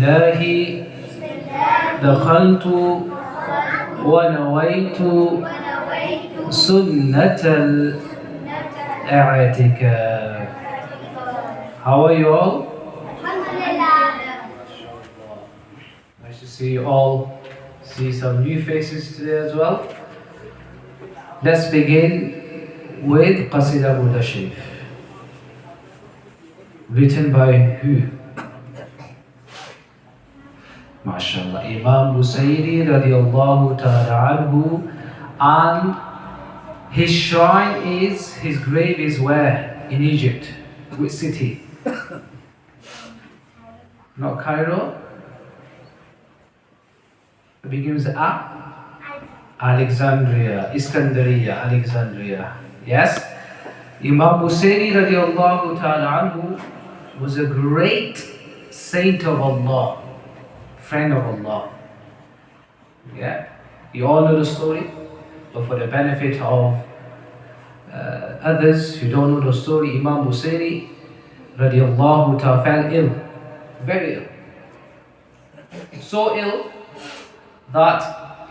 الله دخلت ونويت سنة الاعتكاف. How are you all? Nice to see you all. See some new faces today as well. Let's begin with Qasida Mudashif. Written by who? MashaAllah, Imam Busayri radiallahu ta'ala anhu, and his shrine is, his grave is where? In Egypt. Which city? Not Cairo? It begins with A? Alexandria, Iskandariya, Alexandria. Yes? Imam Busayri radiallahu ta'ala anhu was a great saint of Allah, friend of Allah. Yeah? You all know the story, but for the benefit of others who don't know the story, Imam Busayri radiallahu ta'ala fell ill, very ill. So ill that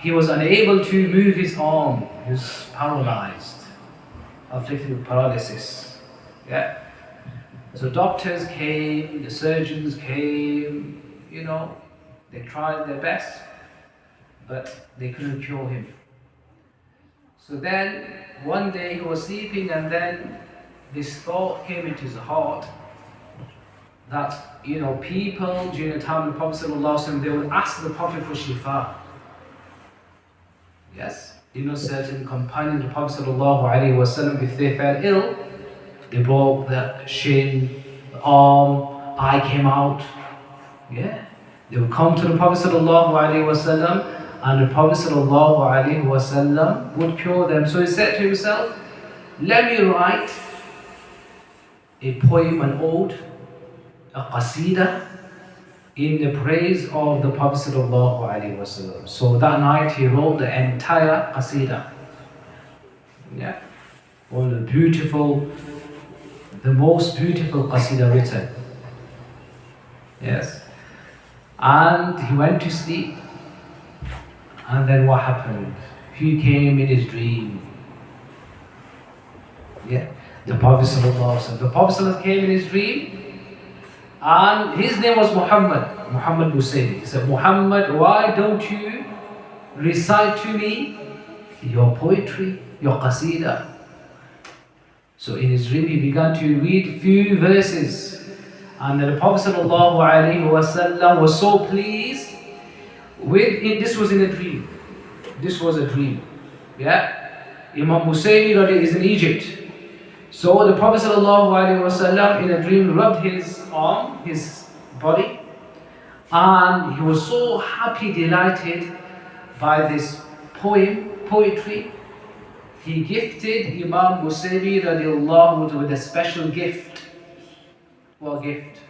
he was unable to move his arm. He was paralyzed, afflicted with paralysis. Yeah. So doctors came, the surgeons came, you know, they tried their best, but they couldn't cure him. So then one day he was sleeping, and then this thought came into his heart that, you know, people during the time of the Prophet ﷺ, they would ask the Prophet for shifa. Yes, you know, certain companions of the Prophet ﷺ, if they fell ill, they broke the shin, the arm, eye came out. Yeah, they would come to the Prophet ﷺ, and the Prophet ﷺ would cure them. So he said to himself, let me write a poem, an ode, a qasida in the praise of the Prophet ﷺ. So that night he wrote the entire qasida. Yeah, all the beautiful, the most beautiful qasida written. Yes, and he went to sleep. And then what happened? He came in his dream. Yeah, the Prophet ﷺ. The Prophet ﷺ came in his dream, and his name was Muhammad Busayri. He said, Muhammad, why don't you recite to me your poetry, your qasida? So in his dream he began to read few verses, and the Prophet ﷺ was so pleased with it. This was in a dream. This was a dream. Yeah, Imam Busayri is in Egypt. So the Prophet ﷺ in a dream rubbed his arm, his body, and he was so happy, delighted by this poetry. He gifted Imam Busayri radiallahu with a special gift. What gift?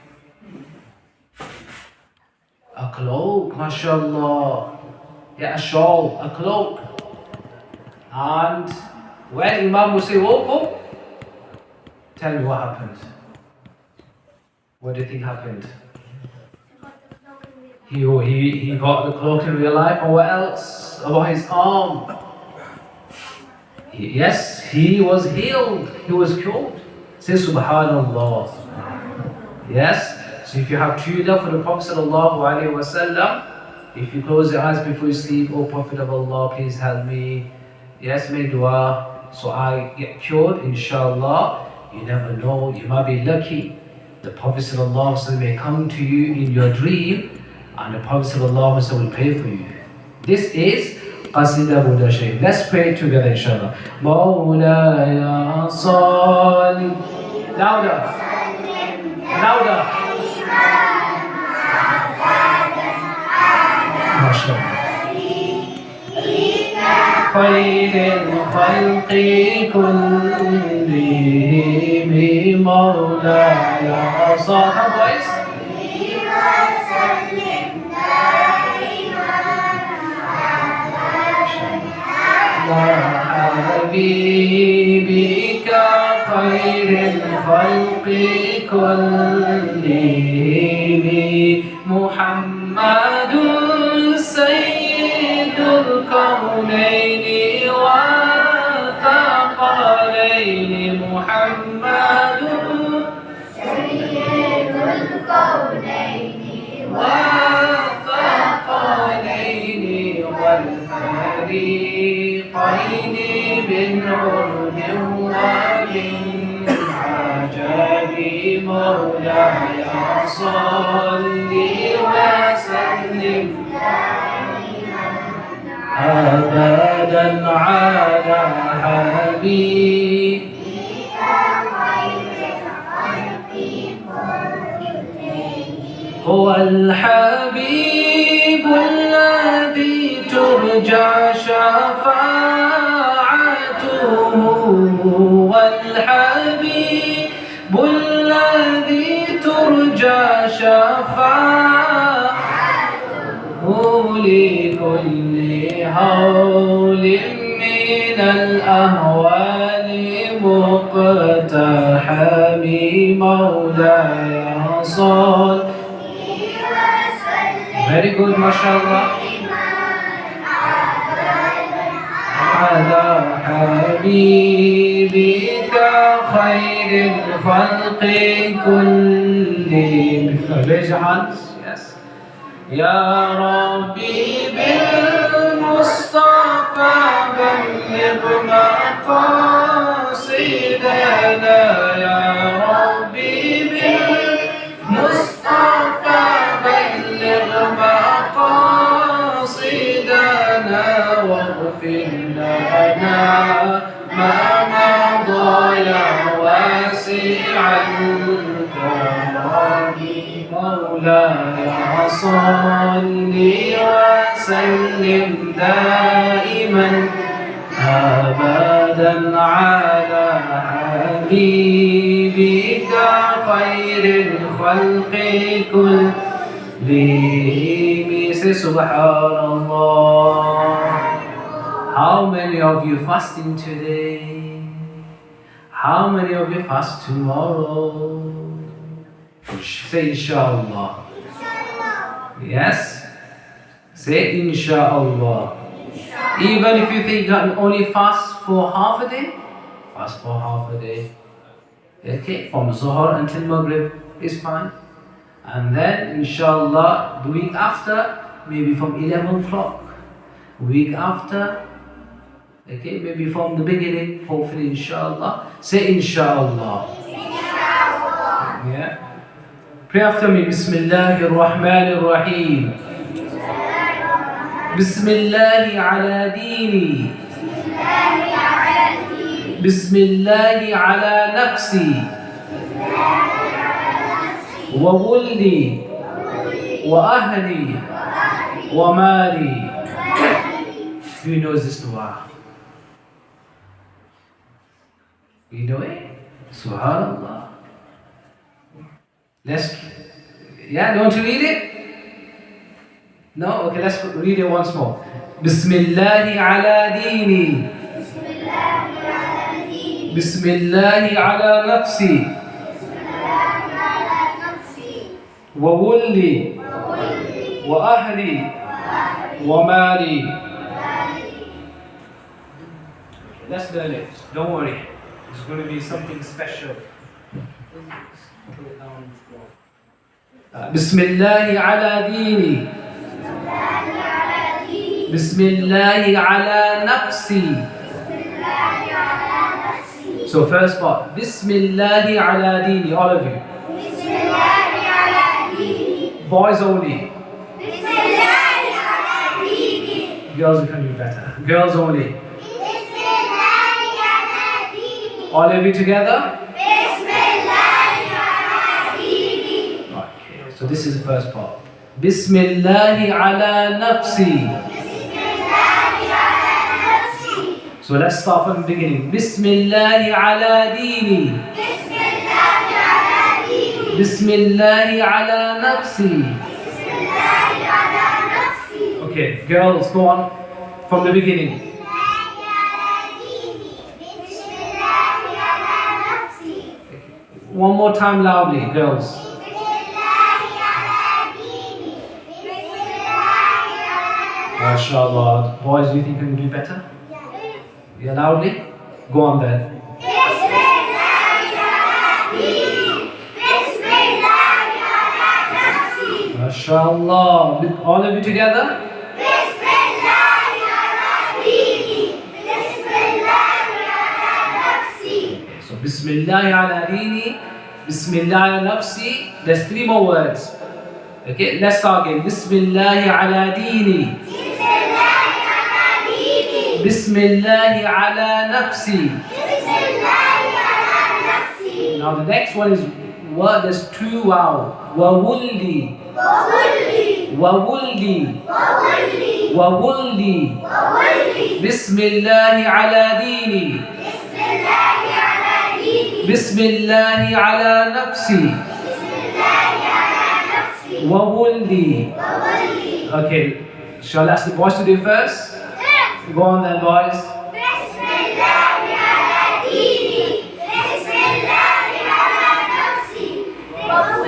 A cloak, mashallah. Yeah, a shawl, a cloak. And when Imam Busayri woke up, tell me what happened. What do you think happened? He got the cloak in real life, and what else? About his arm. Yes, he was healed. He was cured. Say subhanallah. Yes. So if you have true love for the Prophet ﷺ, if you close your eyes before you sleep, oh Prophet of Allah, please help me. Yes, make dua so I get cured, inshallah. You never know, you might be lucky. The Prophet ﷺ may come to you in your dream, and the Prophet ﷺ will pray for you. This is Qasida Mudashif. Let's pray together, inshallah. Mawlaya Salli. Louder. Louder. MashaAllah. خير الخلق كلهم مولاي صاحب voice حبيبك خير الخلق كلهم محمد سيد الكونين والثقلين محمد سيد الكونين والثقلين والفريقين من علم ومن عجب مولاي صل وسلم أبدا على حبيبك هو الحبيب الذي ترجى شفاعته هو الحبيب الذي ترجى شفاعته لكل هول من الأهوال مقتحم مولاي صل. Very good, mashallah. على حبيبك خير الخلق كلهم. Raise your hands. Yes. يا ربي بالمصطفى بلغ مقاصدنا يا ربي بالمصطفى بلغ مقاصدنا واغفر لنا ما مضى يا واسع الكرم مولاي صل وسلم دائما أبدا على حبيبك خير الخلق كلهم. Say Subhanallah. How many of you fasting today? How many of you fast tomorrow? Say Inshallah. Yes? Say Inshallah. Even if you think you can only fast for half a day, fast for half a day. Okay, from Zuhr until Maghrib is fine. And then Inshallah, the week after, maybe from 11 o'clock. Week after, okay, maybe from the beginning, hopefully Inshallah. Say Inshallah. Yeah. Pray after me. Bismillahir Rahmanir Rahim. Bismillahi ala dini. Bismillahi ala nafsi. Wa wuldi. Wa ahli. Wa mali. Who knows this dua? You know it? Subhanallah. Let's, yeah, don't you read it? No? Okay, let's read it once more. Bismillahi ala dini. Bismillahi ala nafsi. Wa wulli. Wa ahli. Wa mali. Let's learn it. Don't worry. It's going to be something special. Bismillahi ala dini. Bismillahi ala nafsi. So first part. Bismillahi ala dini. All of you. Bismillahi ala dini. Boys only. Bismillahi ala dini. Girls can do better. Girls only. Bismillahi ala dini. All of you together? Bismillahi ala dini. Okay, so this is the first part. Bismillahi ala nafsi. Bismillahi ala nafsi. So let's start from the beginning. Bismillahi ala dini. Bismillahi ala dini. Bismillahi ala nafsi. Bismillahi ala nafsi. Okay, girls, go on from the beginning. One more time loudly, girls. MashaAllah. Boys, do you think you can do better? Yeah, loudly? Go on then. MashaAllah. All of you together? So, Bismillah ala dini, Bismillah ala nafsi. There's 3 more words. Okay, let's start again. Bismillah ala dini. Bismillah ala nafsi. Now the next one is word. There's 2 wow. Wawulli. Wawulli. Wawulli. Bismillah ala dini. Bismillah ala nafsi. Wawulli. Okay, shall I ask the boys to do first? Go on then, boys.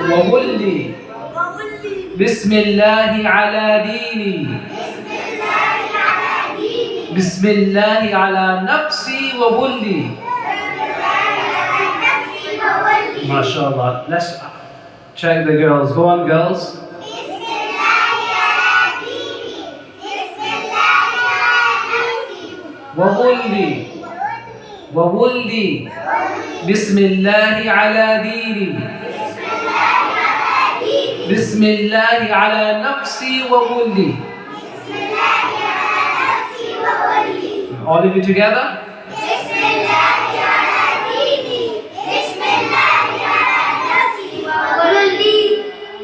Wawulli. Bismillah ala dini. Bismillah ala nafsi wawulli. MashaAllah. Let's check the girls. Go on, girls. Wawulli. Wawulli. Bismillah ala dini. Bismillah ala nafsi wawulli. All of you together?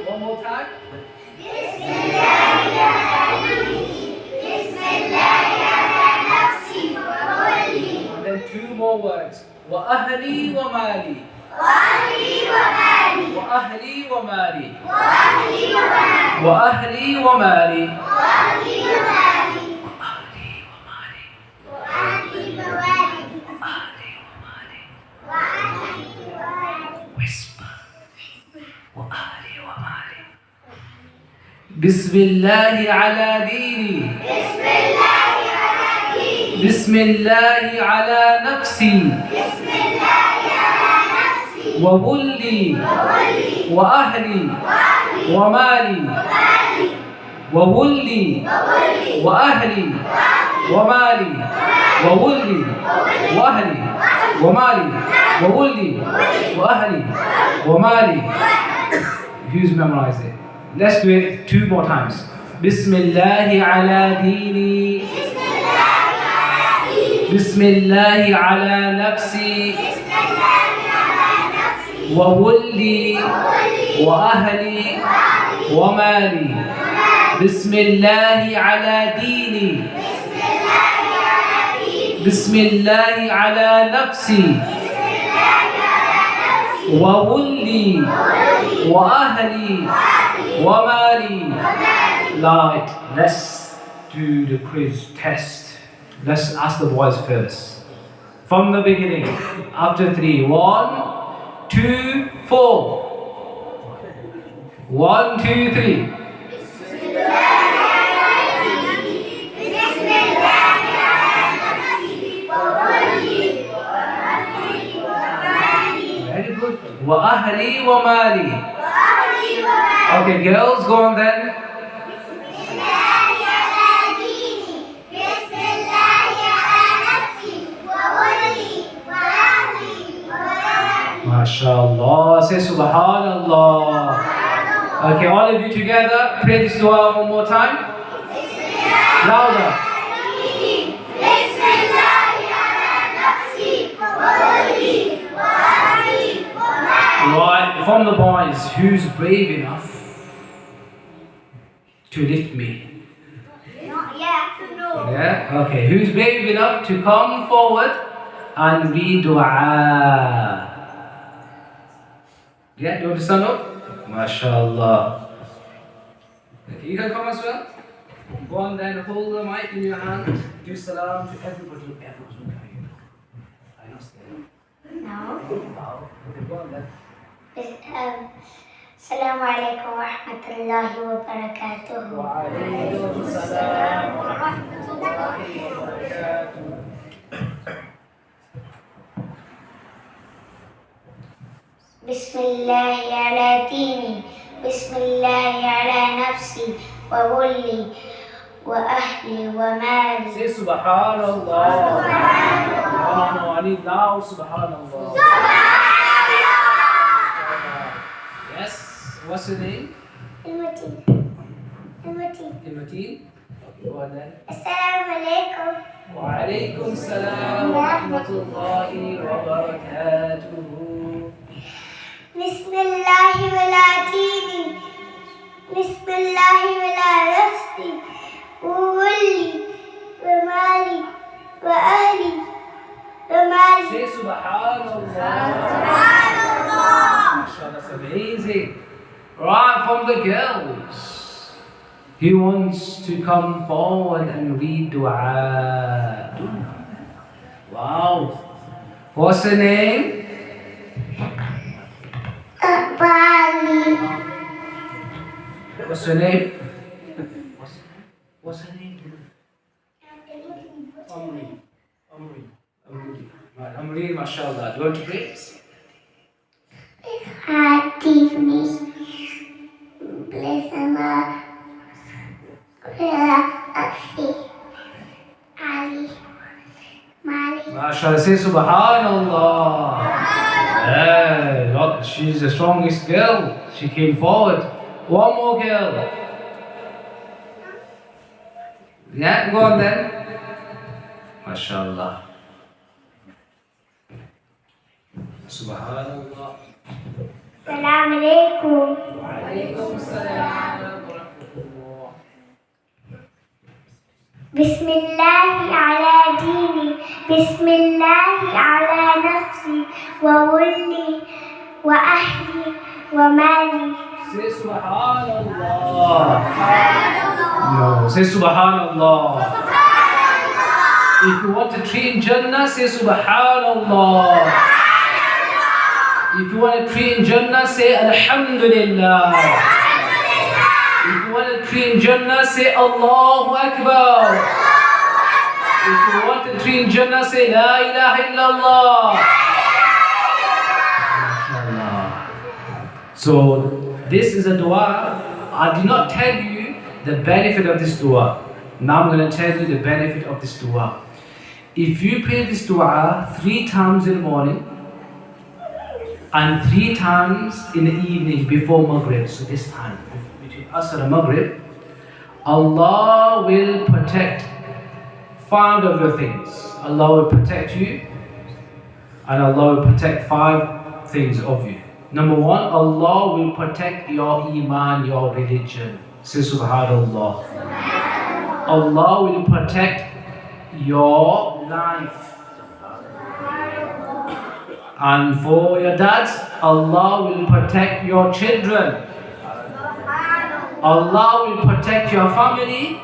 One more time. And then 2 more words. Wa ahli wa mali. Wa ahli wa mali. Wa ahli wa mali. Whisper. Wa ahli wa mali. Bismillah ala dini. Bismillah ala nafsi. وولي وأهلي ومالي وولي وأهلي ومالي وولي وأهلي ومالي وولي وأهلي ومالي. Who's memorized it? Let's do it 2 more times. Bismillah ala dini. Bismillah ala nafsi. وولي وأهلي ومالي. بسم الله على ديني. بسم الله على نفسي. وولي وأهلي ومالي. Right, let's do the quiz test. Let's ask the boys first. From the beginning, after 3. 1, 2, 4. 1, 2, 3. Very good. Wa ahli wa mali. Okay, girls, go on then. MashaAllah. Say Subhanallah. Okay, all of you together, pray this dua one more time. Louder. Right, from the boys, who's brave enough to lift me? Yeah? Okay, who's brave enough to come forward and read dua? Yeah, do you want to stand up? MashaAllah. Okay, you can come as well. Go on then, hold the mic in your hand. Do salam to everybody. Everyone's looking at you. Are you not scared? No. Okay, go on then. السلام عليكم ورحمة الله وبركاته. وعليكم السلام ورحمة الله وبركاته. بسم الله على ديني، بسم الله على نفسي وولي وأهلي ومالي. Say Subhanallah. Subhanallah. I need now Subhanallah. Yes. What's your name? المتين. Imateen. Okay, go on then. السلام عليكم. وعليكم السلام ورحمة الله وبركاته. بسم الله ولا ديني، بسم الله ولا نفسي وولي ومالي وأهلي ومالي. Say Subhanallah. MashaAllah, that's amazing. Right, from the girls. He wants to come forward and read dua. Wow. What's the name? Bali. What's her name? What's her name? Amri, mashallah. Do you want to pray? Hatimi. Bless Allah. Afi. Ali. Mali. MashaAllah, say Subhanallah. Yeah, look, she's the strongest girl. She came forward. One more girl. Yeah, go on then. MashaAllah. Subhanallah. Salam alaikum. Walaikum salam wa rahmatullah. بسم الله على ديني، بسم الله على نفسي وولي وأهلي ومالي. Say Subhanallah. No, say Subhanallah. If you want to tree in Jannah, say Subhanallah. If you want to tree in Jannah, say Alhamdulillah. If you want to tree in Jannah, say Allahu Akbar. If you want to tree in Jannah, say La ilaha illallah. MashaAllah. So this is a dua. I did not tell you the benefit of this dua. Now I'm going to tell you the benefit of this dua. If you pray this dua 3 times in the morning and 3 times in the evening before Maghrib, so this time between Asr and Maghrib, Allah will protect 5 of your things. Allah will protect you, and Allah will protect 5 things of you. Number 1, Allah will protect your iman, your religion. Say Subhanallah. Allah will protect your life. And for your dads, Allah will protect your children. Allah will protect your family.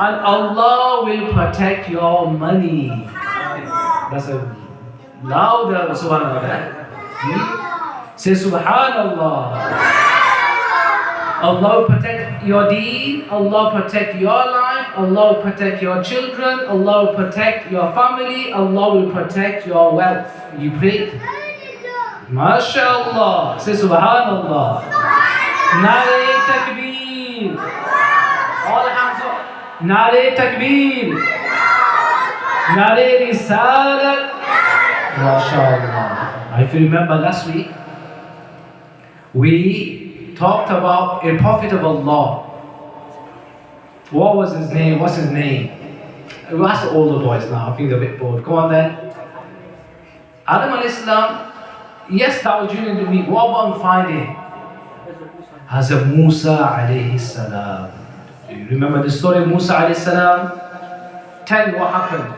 And Allah will protect your money. That's a louder Subhanallah. Say Subhanallah. Allah will protect your deen, Allah will protect your life, Allah will protect your children, Allah will protect your family, Allah will protect your wealth. You pray? MashaAllah. Say Subhanallah. Nare Takbir. All hands up. Nare Takbir. Nare Risalat. MashaAllah. If you remember last week, we talked about a prophet of Allah. What was his name? What's his name? We'll ask the older boys now. I think they're a bit bored. Go on then. Adam alayhi salam. Yes, that was during the week. What about on Friday? Hazrat Musa alayhi salam. Do you remember the story of Musa alayhi salam? Tell me what happened.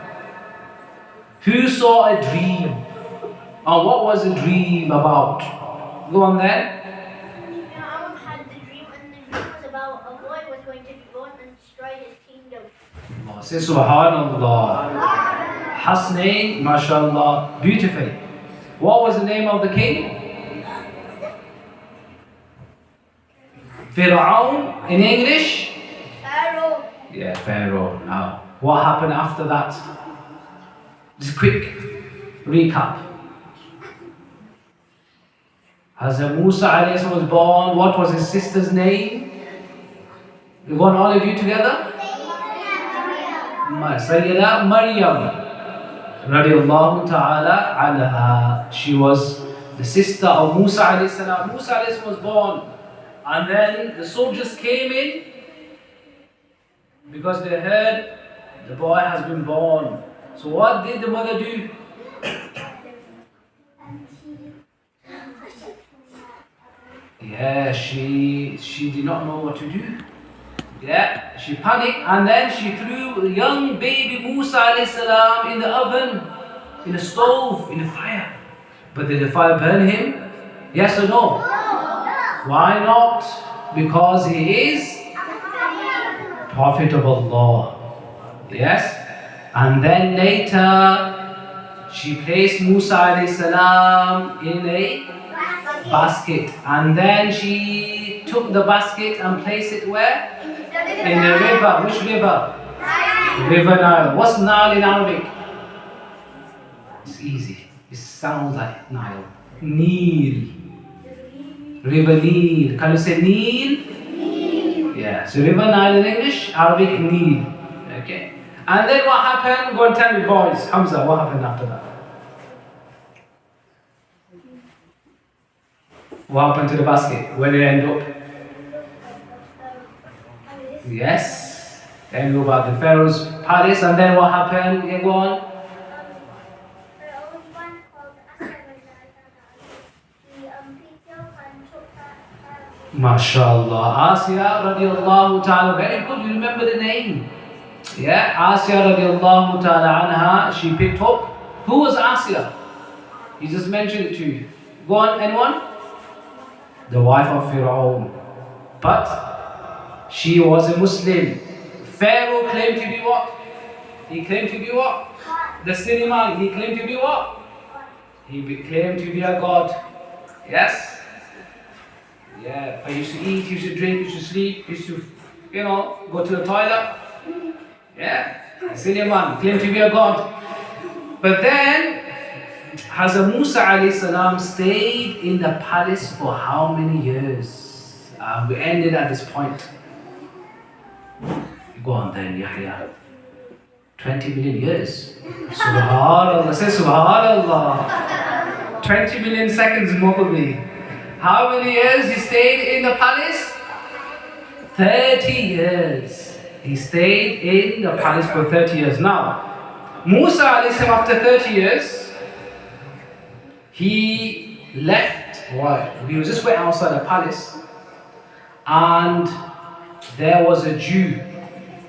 Who saw a dream? And what was the dream about? Go on then. Say Subhanallah. Hasnain, mashallah, beautifully. What was the name of the king? Fir'aun in English? Pharaoh. Yeah, Pharaoh. Now, what happened after that? Just quick recap. Hazrat Musa alayhi salam was born. What was his sister's name? You want all of you together? Sayyida Maryam radiallahu ta'ala anha. She was the sister of Musa alayhi salam. Musa alayhi salam was born, and then the soldiers came in because they heard the boy has been born. So what did the mother do? Yeah, she did not know what to do. Yeah, she panicked, and then she threw young baby Musa alayhi salam in the oven, in the stove, in the fire. But did the fire burn him? Yes or no? Why not? Because he is Prophet of Allah. Yes? And then later, she placed Musa alayhi salam in a basket. And then she took the basket and placed it where? In the river. Which river? River Nile. What's Nile in Arabic? It's easy. It sounds like Nile. Nile. River Nile. Can you say Nile? Yeah. So River Nile in English, Arabic Nile. Okay. And then what happened? Go and tell me, boys. Hamza, what happened after that? What happened to the basket? Where did it end up? Yes. Then go back to Pharaoh's palace, and then what happened? Yeah, go on. MashaAllah. Asya radiallahu ta'ala. Very good, you remember the name. Yeah, Asya radiallahu ta'ala anha, she picked up. Who was Asya? He just mentioned it to you. Go on, anyone? The wife of Fir'aun. But she was a Muslim. Pharaoh claimed to be what? He claimed to be what? The silly man. He claimed to be what? He claimed to be a god. Yes? Yeah, I used to eat, used to drink, used to sleep, used to, go to the toilet. Yeah, a silly man, claimed to be a god. But then, Hazrat Musa alayhi salam stayed in the palace for how many years? We ended at this point. Go on then, Yahya. 20 million years. Subhanallah, say Subhanallah. 20 million seconds probably. How many years he stayed in the palace? 30 years. He stayed in the palace for 30 years. Now, Musa alayhi salam, after 30 years, he left. Why? He was just went outside the palace, and there was a Jew,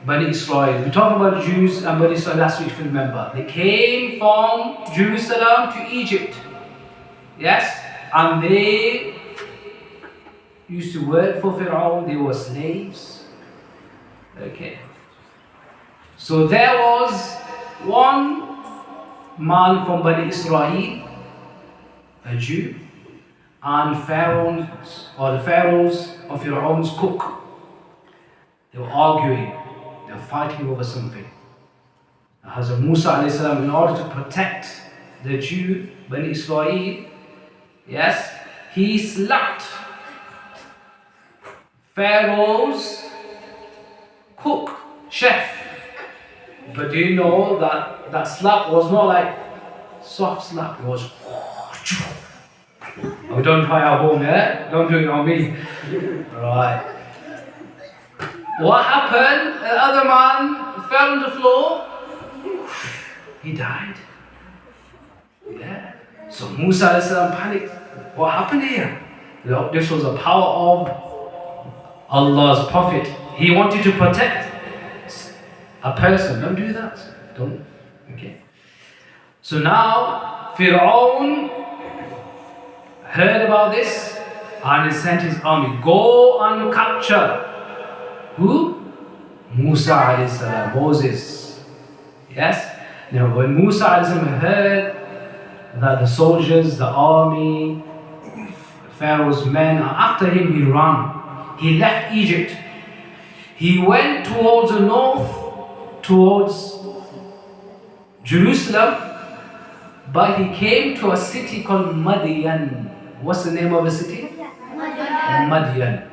Bani Israel. We talked about Jews and Bani Israel last week, if you remember. They came from Jerusalem to Egypt. Yes? And they used to work for Pharaoh. They were slaves. Okay. So there was one man from Bani Israel, a Jew, and the pharaohs of Pharaoh's cook. They were arguing. They were fighting over something. Hazrat Musa alayhi salam, in order to protect the Jew, Bani Israel, yes, he slapped Pharaoh's cook, chef. But do you know that that slap was not like soft slap, it was oh, don't try at home, yeah? Don't do it on me. Right. What happened? The other man fell on the floor. He died. Yeah. So Musa alayhi salam panicked. What happened here? This was the power of Allah's Prophet. He wanted to protect a person. Don't do that. Don't. Okay. So now Fir'aun heard about this and he sent his army. Go and capture who? Musa alayhi salam, Moses. Yes? Now when Musa alayhi salam heard that the soldiers, the army, Pharaoh's men are after him, he ran. He left Egypt. He went towards the north, towards Jerusalem, but he came to a city called Madian. What's the name of the city? Madian.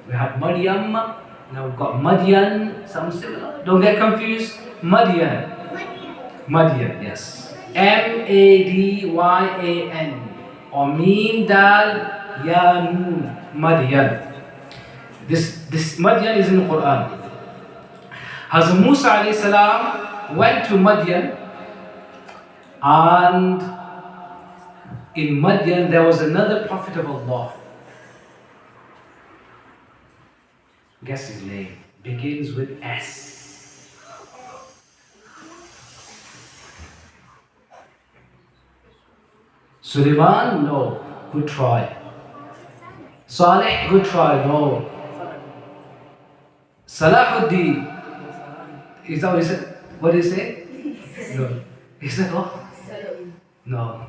We had Maryam, now we've got Madian, something similar. Don't get confused. Madian. Madian, yes. M-A-D-Y-A-N. Or Mim Dal Ya Nun. Madian. This Madian is in the Quran. Hazrat Musa alayhi salam went to Madian, and in Madian there was another prophet of Allah. Guess his name. Begins with S. Sulaiman? No. Good try. Saleh? Good try. No. Salahuddin? Is that what he said? What did he say? No. He said what? No.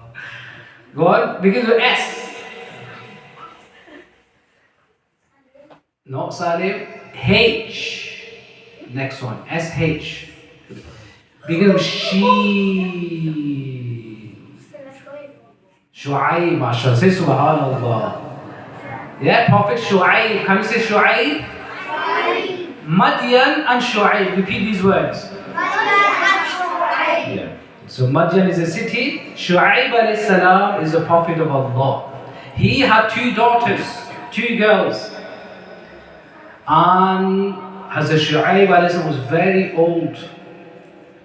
Go on. Begins with S. Not Salim. H. Next one. S-H. Begins with She. Shu'aib. MashaAllah. Say Subhanallah. Yeah, Prophet Shu'aib. Can you say Shu'aib? Madian and Shu'aib. Repeat these words. Yeah. So Madian is a city. Shu'aib alayhi salam is a prophet of Allah. He had two daughters, two girls. And Hazrat Shu'aib alayhi salam was very old.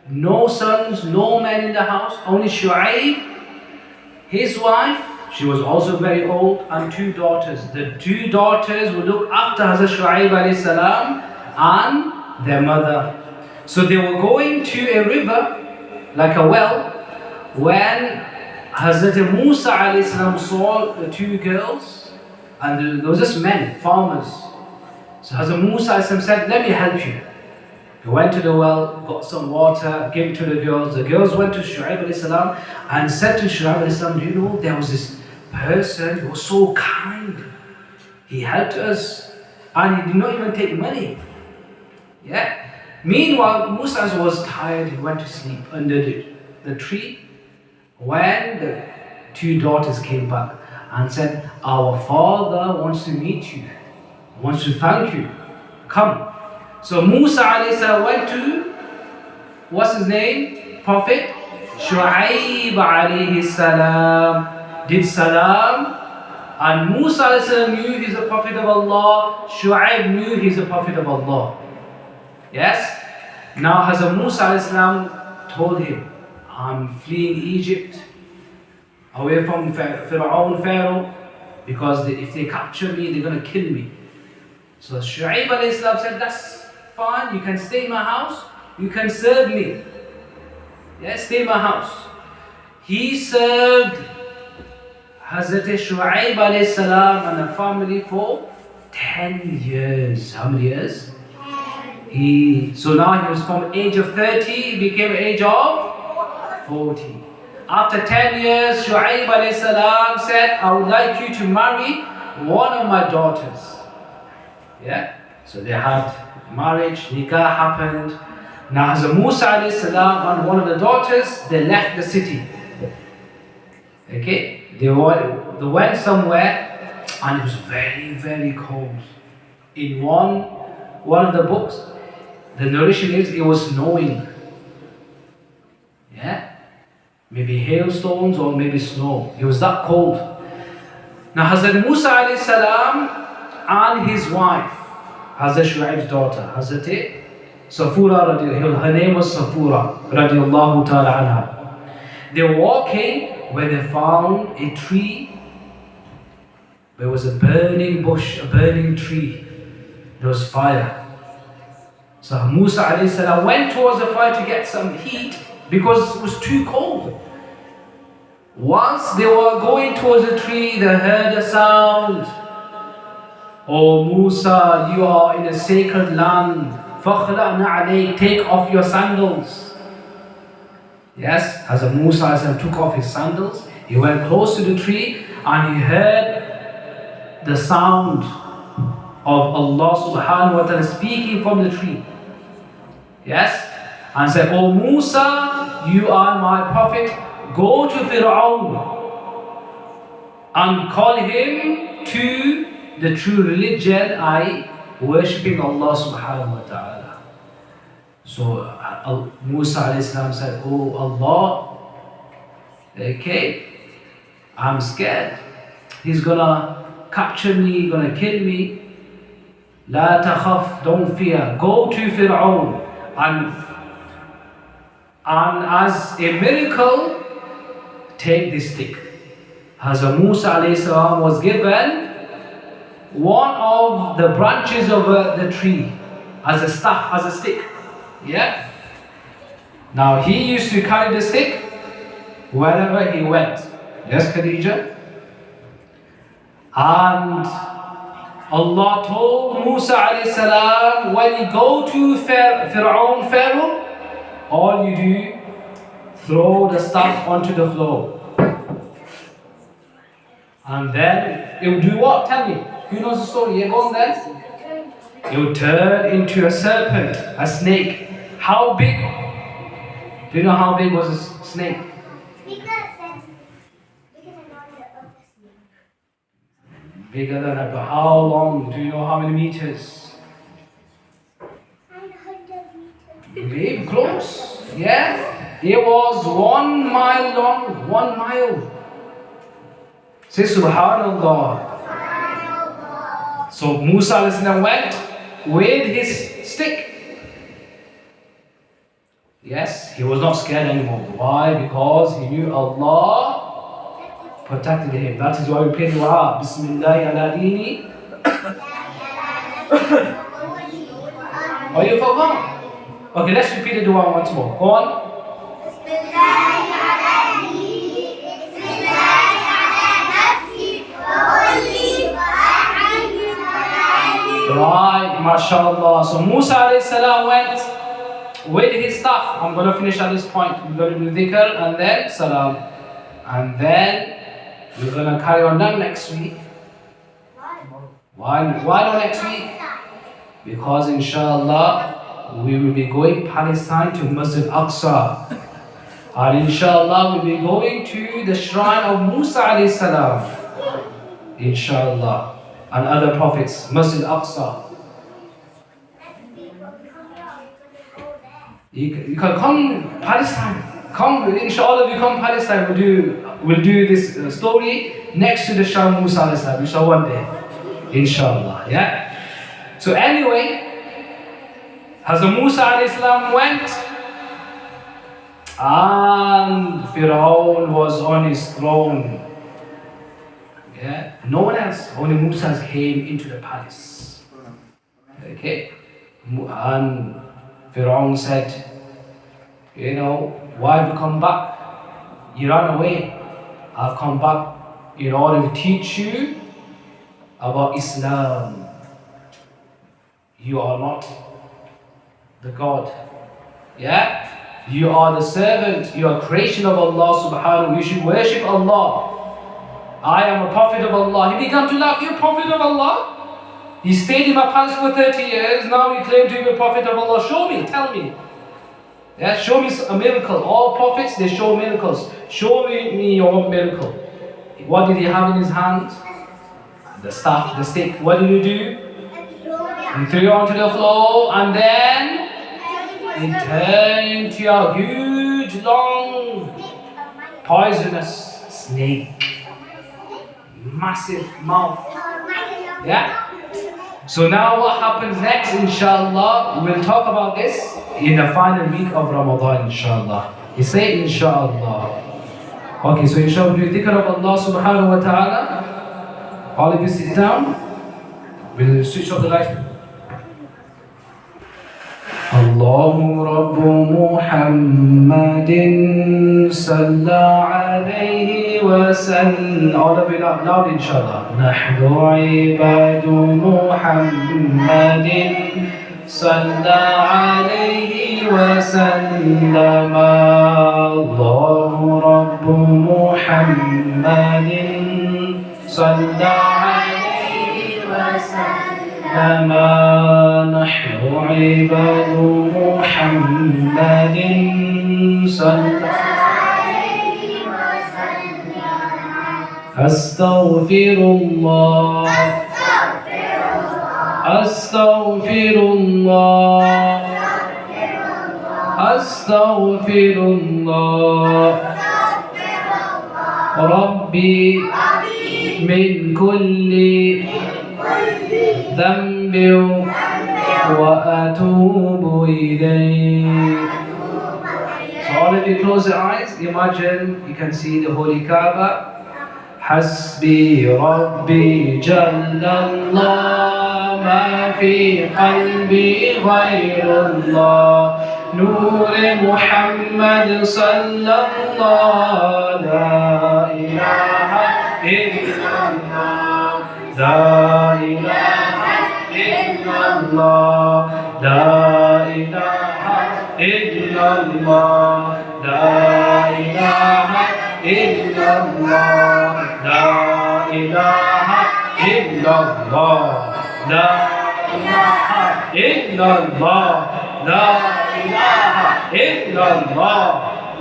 No sons, no men in the house, only Shu'aib, his wife, she was also very old, and two daughters. The two daughters would look after Hazrat Shu'aib alayhi salam and their mother. So they were going to a river, like a well, when Hazrat Musa alayhi salam saw the two girls, and there was just men, farmers. So Hazrat Musa alayhi salam said, let me help you. He went to the well, got some water, gave it to the girls. The girls went to Shu'aib alayhi salam and said to Shu'aib alayhi salam, do you know, there was this person who was so kind. He helped us and he did not even take money. Yeah. Meanwhile, Musa was tired, he went to sleep under the tree. When the two daughters came back and said, our father wants to meet you, wants to thank you, come. So Musa alayhi salam went to, what's his name? Prophet Shu'aib alayhi salam, did salam, and Musa alayhi salam knew he's a prophet of Allah, Shu'aib knew he's a prophet of Allah. Yes? Now Hazrat Musa alayhi salam told him, I'm fleeing Egypt, away from Pharaoh, because if they capture me, they're going to kill me. So Shu'aib alayhi salam said, that's fine, you can stay in my house, you can serve me. Yes, stay in my house. He served Hazrat Shu'aib alayhi salam and the family for 10 years. How many years? So now he was from age of 30, he became age of 40. After 10 years, Shu'aib alayhi salam said, I would like you to marry one of my daughters. Yeah? So they had marriage, nikah happened. Now Hazrat Musa alayhi salam and one of the daughters, they left the city. Okay? They went somewhere and it was very, very cold. In one of the books, the narration is it was snowing. Yeah? Maybe hailstones or maybe snow. It was that cold. Now Hazrat Musa alayhi salam and his wife, Hazrat Shu'aib's daughter, Hazrat Safura, her name was Safura radiallahu ta'ala anha. They were walking when they found a tree. There was a burning bush, a burning tree. There was fire. So Musa alayhi salam went towards the fire to get some heat because it was too cold. Once they were going towards the tree, they heard a sound. Oh Musa, you are in a sacred land. فَخْلَعْنَ عَلَيْكَ, take off your sandals. Yes, as Musa took off his sandals, he went close to the tree and he heard the sound of Allah subhanahu wa ta'ala speaking from the tree. Yes? And said, "Oh Musa, you are my prophet. Go to Fir'aun and call him to the true religion, I worshipping Allah subhanahu wa ta'ala." So Musa alayhi salam said, "Oh Allah, okay, I'm scared. He's gonna capture me, gonna kill me. La takhaf, don't fear. Go to Fir'aun and as a miracle, take this stick." Hazrat Musa alayhi salam was given one of the branches of the tree as a staff, as a stick. Yeah. Now he used to carry the stick wherever he went. Yes, Khadija? And Allah told Musa alayhi salam, when you go to Pharaoh, all you do, throw the staff onto the floor. And then it will do what? Tell me. Who knows the story? Yeah, go on then. It will turn into a serpent, a snake. How big? Do you know how big was a snake? Bigger than that, but how long? Do you know how many meters? 900 meters. Big, close. Yeah? It was 1 mile long. 1 mile. Say Subhanallah. So Musa alayhi salam went with his stick. Yes, he was not scared anymore. Why? Because he knew Allah protected him. That is why we pray dua. Bismillah ala dini. Oh, you forgot? Okay, let's repeat the dua once more. Go on. Right, mashallah. So Musa alayhi salam went with his staff. I'm going to finish at this point. We're going to do dhikr and then salam. And then we're going to carry on then next week. Why not next week? Because inshallah we will be going Palestine to Masjid Aqsa. And inshallah we'll be going to the shrine of Musa alayhi salam. Inshallah. And other prophets, Masjid Aqsa. You can come Palestine. Come, inshallah, we come Palestine. We'll do this story next to the shrine Musa alayhi salam. Inshallah, one day. Inshallah, yeah. So anyway, Hazrat Musa alayhi salam went, and Pharaoh was on his throne. Yeah, no one else, only Musa came into the palace. Okay, and Pharaoh said, "You know, why have you come back? You ran away. I've come back in order to teach you about Islam. You are not the God. Yeah, you are the servant. You are creation of Allah subhanahu. You should worship Allah. I am a prophet of Allah." He began to laugh. "You're a prophet of Allah? He stayed in my palace for 30 years. Now you claim to be a prophet of Allah. Show me, tell me. Yeah, show me a miracle. All prophets, they show miracles. Show me your miracle." What did he have in his hand? The staff, the stick. What did he do? He threw it onto the floor, and then it turned into a huge, long, poisonous snake. Massive mouth. Yeah? So now what happens next, inshallah, we'll talk about this in the final week of Ramadan, inshallah. You say inshallah. Okay, so inshallah we do dhikr of Allah subhanahu wa ta'ala. All of you sit down. We'll switch off the light. الله رب محمد صلى عليه وسلم. All of it out loud inshallah. نحن عباد محمد صلى عليه وسلم. الله رب محمد صلى عليه وسلم. إنما نحن عباد محمد صلى الله عليه وسلم. أستغفر الله أستغفر الله أستغفر الله ربي من كل ذنب وأتوب إليه. So all of you close your eyes, imagine you can see the holy Kaaba. حسبي ربي جل الله ما في قلبي غير الله نور محمد صلى الله لا إله إلا الله لا إله إلا الله لا إله إلا الله لا إله إلا الله لا إله إلا الله لا إله إلا الله لا إله إلا الله لا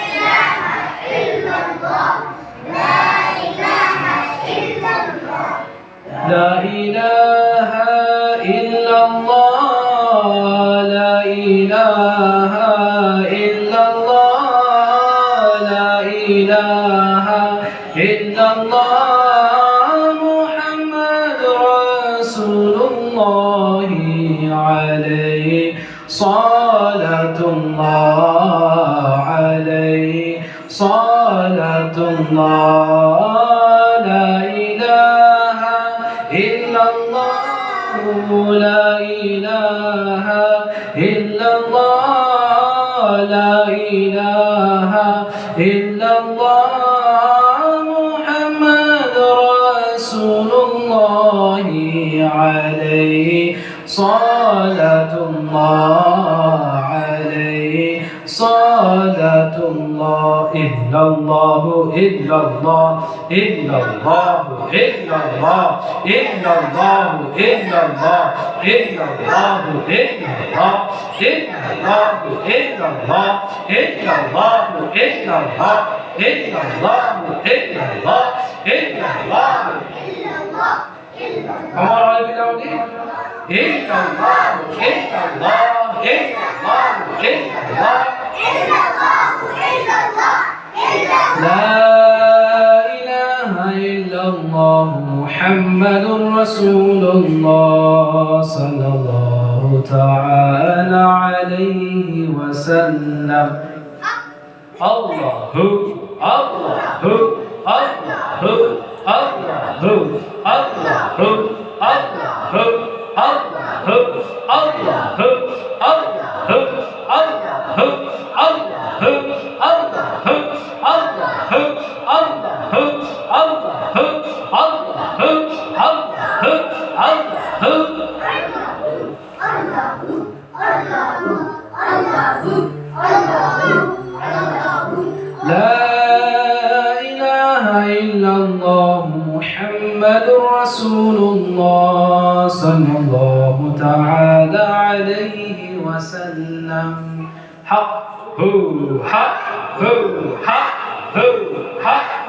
إله إلا الله لا إله إلا الله لا إله إلا الله لا إله إلا الله لا إله إلا الله محمد رسول الله عليه صلاة الله عليه صلاة الله لا إله إلا الله لا إله إلا الله لا إله إلا الله محمد رسول الله عليه صلاة الله عليه صلاة الله إلا الله إلا الله إلا الله إلا الله إلا الله إلا الله إلا الله إلا الله إلا الله إلا الله إلا الله إلا الله إلا الله إلا الله إلا الله Come on, all of you down there. إلا الله إلا الله إلا الله إلا الله إلا الله إلا الله لا إله إلا الله محمد رسول الله صلى الله تعالى عليه وسلم. الله الله الله لا إله إلا الله محمد رسول الله صلى الله تعالى عليه وسلم. حق حق حق حق حق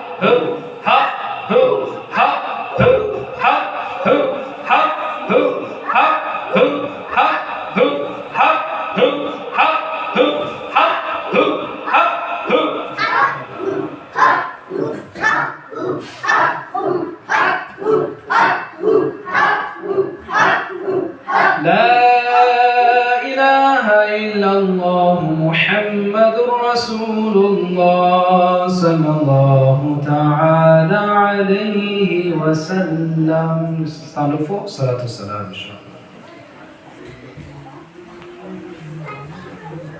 لا إله إلا الله محمد رسول الله صلى الله تعالى عليه وسلم. Stand up for صلاة السلام إن شاء الله.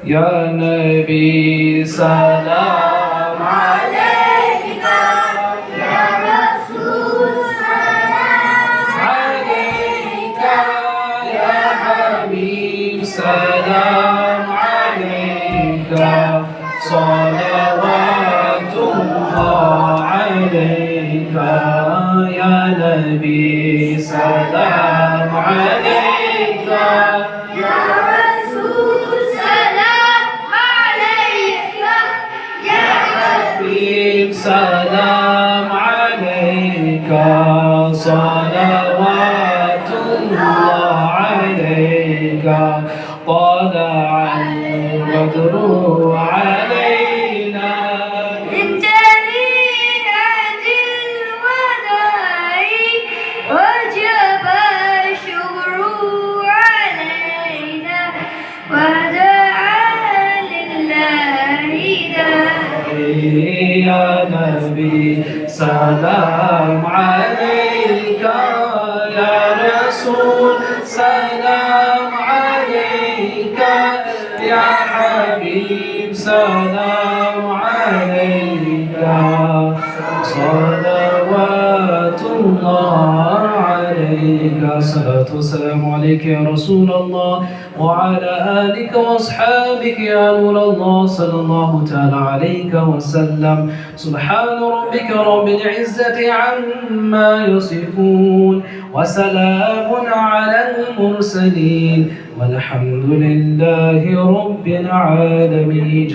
يا نبي سلام عليك يا رسول سلام عليك يا حبيب سلام عليك صلوات الله عليك يا نبي نبي سلام عليك يا رسول سلام عليك يا حبيب سلام عليك صلوات الله عليك طلع البدر علينا انت لنهج الوداع وجب الشكر علينا ودعا لله داعي يا نبي سلام عليك يا رسول سلام عليك يا حبيب سلام عليك صلوات الله عليك الصلاة والسلام عليك يا رسول الله وعلى آلك وأصحابك يا نور الله صلى الله تعالى عليك وسلم سبحان ربك رب العزة عما يصفون وسلام على المرسلين والحمد لله رب العالمين.